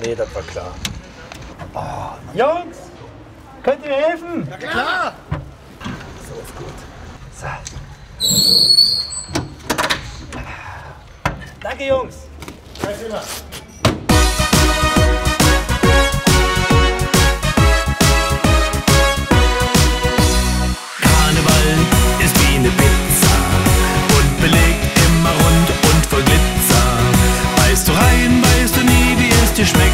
Nee, das war klar. Oh, Jungs, könnt ihr mir helfen? Ja klar! So ist gut. So. Danke, Jungs. Kein Thema. Karneval ist wie eine Pizza und belegt immer rund und voll Glitzer. Beißt du rein, weißt du nie, wie es dir schmeckt.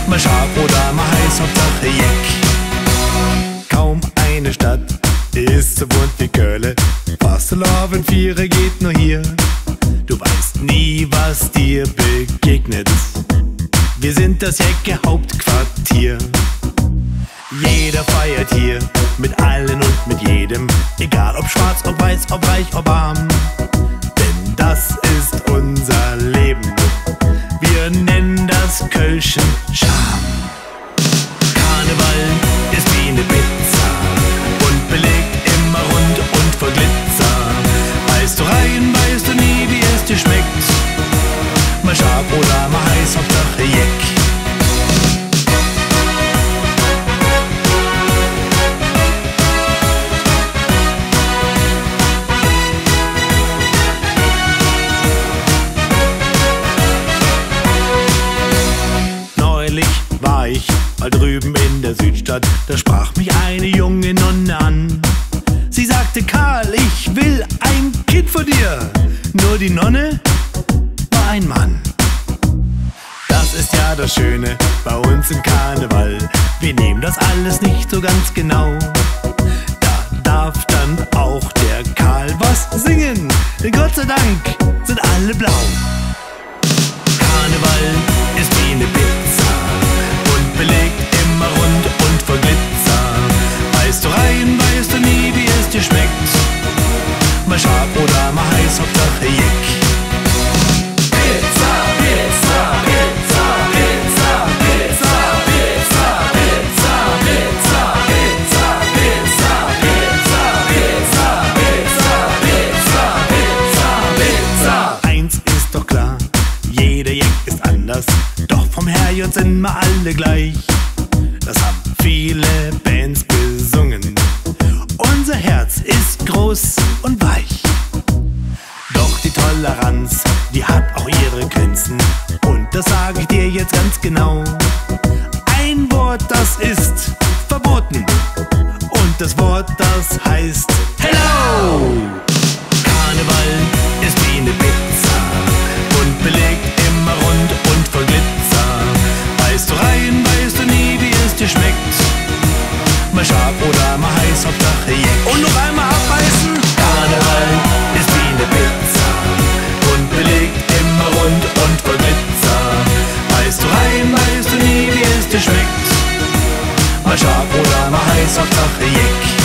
Mal scharf oder mal heiß, Hauptsache Jeck. Kaum eine Stadt ist so bunt wie Köln. Fastelavn, Viere geht nur hier. Du weißt nie, was dir begegnet. Wir sind das Jecke Hauptquartier. Jeder feiert hier, mit allen und mit jedem. Egal ob schwarz, ob weiß, ob reich, ob arm. Denn das ist unser Leben. Wir nennen das Kölschen Charme. Karneval ist wie eine Pizza und belegt immer rund und voll Glitzer. Beißt du rein, weißt du nie, wie es dir schmeckt. Mal scharf oder mal heiß, Hauptsache Jeck. War ich mal drüben in der Südstadt, da sprach mich eine junge Nonne an. Sie sagte: Karl, ich will ein Kind von dir. Nur die Nonne war ein Mann. Das ist ja das Schöne bei uns im Karneval. Wir nehmen das alles nicht so ganz genau. Da darf dann auch der Karl was singen, denn Gott sei Dank sind alle blau. Karneval ist wie eine Pizza und belegt immer rund und voll Glitzer. Beißt du rein, weißt du nie, wie es dir schmeckt. Mal scharf oder mal heiß, Hauptsache Jeck. Pizza, Pizza, Pizza, Pizza, Pizza, Pizza, Pizza, Pizza, Pizza, Pizza, Pizza, Pizza, Pizza, Pizza, Pizza. Eins ist doch klar, jeder Jeck ist anders. Doch vom Herrgott sind wir alle gleich. Das haben viele Bands besungen. Unser Herz ist groß und weich. Doch die Toleranz, die hat auch ihre Grenzen. Und das sage ich dir jetzt ganz genau. Ein Wort, das ist verboten. Und das Wort, das heißt Hello! Karneval ist wie eine Pizza und belegt immer rund und voll Glitzer. Beißt du rein, weißt du nie, wie es dir schmeckt. Mal scharf oder mal heiß, Hauptsache Jeck. Und noch einmal abbeißen. Karneval ist wie eine Pizza und belegt immer rund und voll Glitzer. Beißt du rein, weißt du nie, wie es dir schmeckt. Mal scharf oder mal heiß, Hauptsache Jeck.